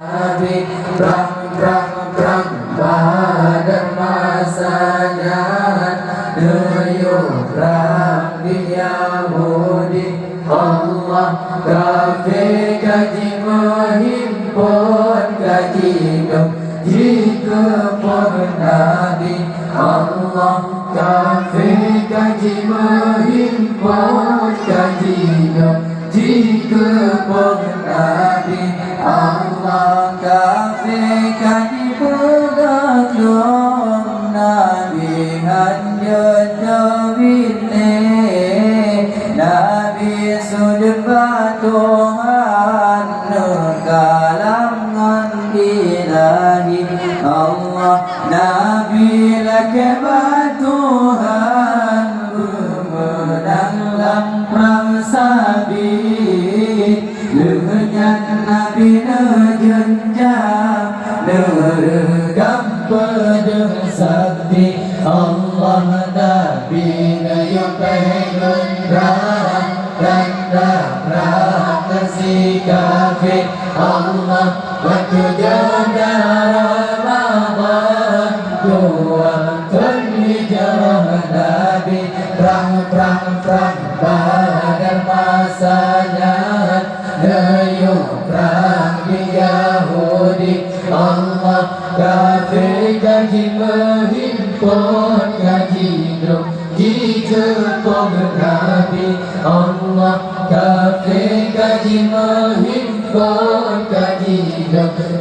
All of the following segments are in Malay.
Nabi perang pada masanya Duyuk perang di Yahudi Allah kafir kaji menghimpun kaji jika pun Nabi Allah kafir kaji menghimpun kaji jika pun Nabi Allah kafir kaji bergantung Nabi hanya jawile Nabi sudut Tuhan kalangan ilahi Allah Nabi lakebat Tuhan menang perang sabit dengan Nabi nejenjang neregam pedang sakti Allah Nabi nayupegendrah tanda praktasi kafir Allah waktu janda Ramadan doakan hijrah Nabi perang pada masanya Dayung perang di Yahudi Allah kafir kaji menghimpun kaji jika pun Nabi Allah kafir kaji menghimpun kaji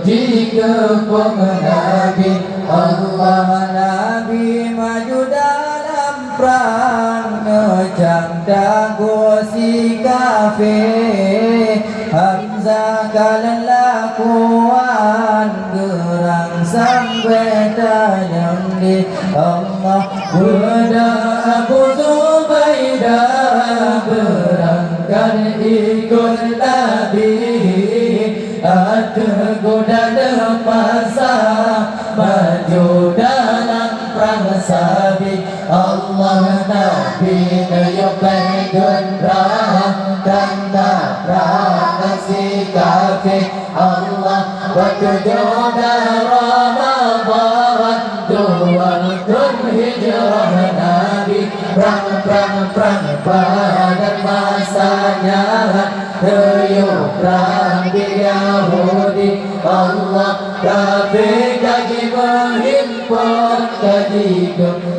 jika pun Nabi Allah Nabi maju dalam perang ngejam dagu si kafir Hamzah kalan lakuan gerang sampai tayang di Allah Buddha Abu Zubaidah berangkat ikut Nabi ada goda lepasa maju dalam perang sabit Allah Nabi nayupai gendrah tanda praktasi kafir Allah waktu jodoh Ramadan doakan hijrah Nabi perang pada masanya Duyuk perang di Yahudi Allah kafir kaji menghimpun kaji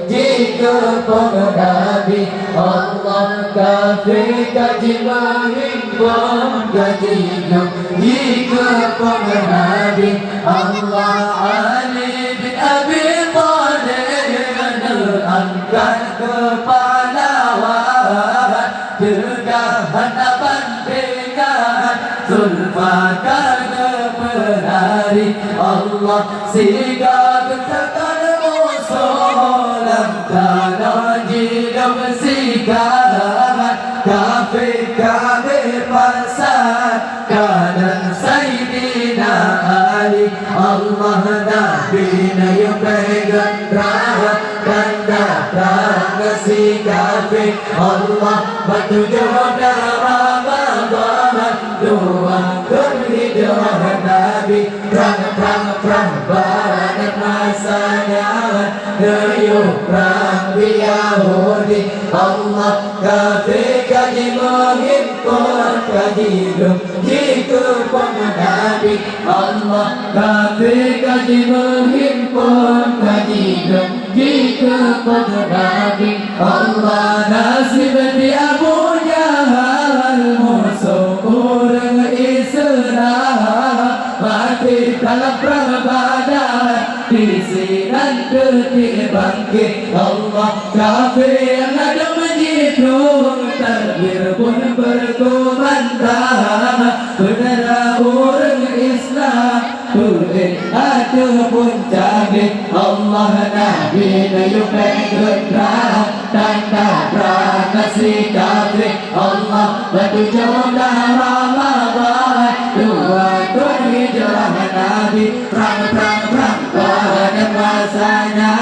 jika pun Nabi Allah kafir kaji menghimpun kaji jika pun Nabi Allah Ali bin Abi Thalib angkat kepahlawan tegak hadapan dengan Zulfikar kepenari Allah siga katakan musuh lam tanah jidam sigaran kafir pasar kanan Sayyidina Ali Allah Nabi nayupegan tanda praktasi kafir Allah batu jodoh Ramadan doakan hijrah Nabi perang pada masanya Dayung perang di Yahudi Allah kafir kaji menghimpun kaji jika pun Nabi Allah kafir kaji menghimpun kaji jika pun Nabi Allah nasib di Abu Jahal musuh orang Islam mati dalam perang Badar di sinan detik bangkit Allah kafir yang ada menjidung takbir pun berkumandang benar orang Islam boleh ada pun cabik Allah Nabi nayupai gendrah tanda praktasi kafir Allah batu jodoh Ramadan doakan hijrah Nabi perang pada masanya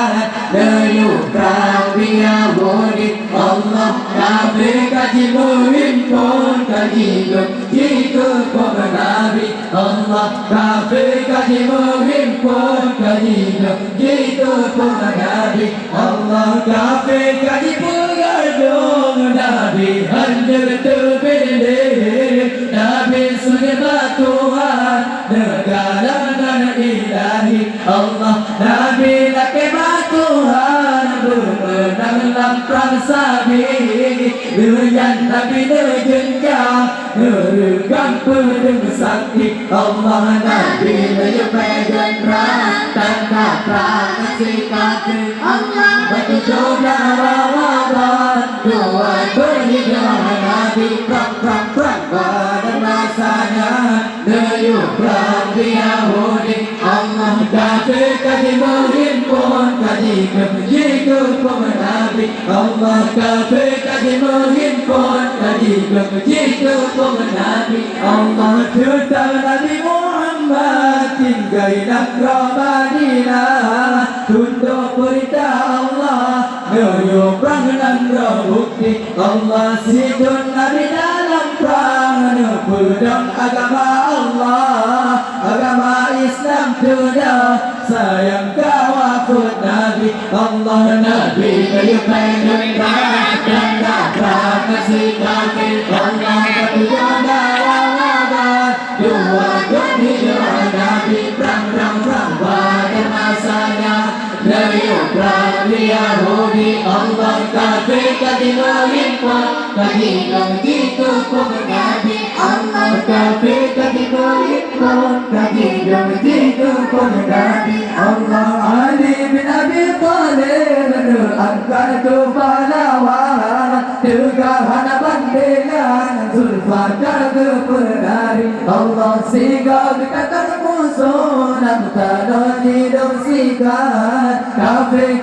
Dayung perang di Yahudi Allah kafir kaji menghimpun kaji jika pun Nabi Allah kafir kafir kaji menghimpun kaji begitu pun Nabi Allah kafir kaji pengadung Nabi hancur terbeleng Nabi sebagai Tuhan negara dan ilahi Allah Nabi laki Tuhan bermenang dalam perang sabi berian Nabi nejenjang nerekam pedang sakti Allah Nabi menyebabkan perang tanda perang si kafir Allah bertujuh Ramadan dua berhijrah Nabi perang pada masanya Nayuh perang Yahudi Allah kafir kaji menghimpun kaji kejiku Nabi Allah kafir kaji menghimpun kaji kejiku Nabi Allah tetap Nabi Muhammad tinggal di negara Madinah tunduk perintah Allah Nayuh perang dan bukti Allah sidun Nabi dalam perang pedang agama Allah agama Islam sudah sayang kawafut Nabi Allah Nabi menyukai perang dan perang masih kafir Allah bertujuan Ramadan dua hijrah Nabi perang pada masanya dari perang Yahudi Allah kafir kaji menghimpun kaji begitu pun Nabi Allah kafir kaji menghimpun kaji begitu pun Nabi Allah Ali bin Abi Thalib angkat kepahlawan tegahan bandegan Zulfikar keperdari Allah sigal kata musuh nampak didongsikan kafir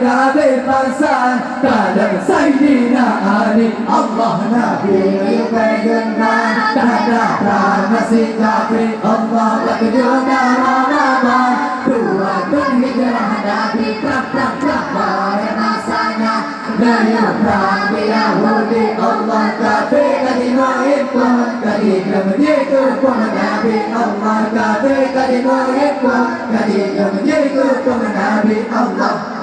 paksa kadang Sayyidina Ali Allah Nabi pegangan kadang masih kafir Allah bertujuh Ramadan dua hijrah Nabi perang pada masanya dari perang Yahudi Allah kafir kaji menghimpun kaji begitu pun Nabi Allah kafir kaji menghimpun kaji begitu pun Nabi Allah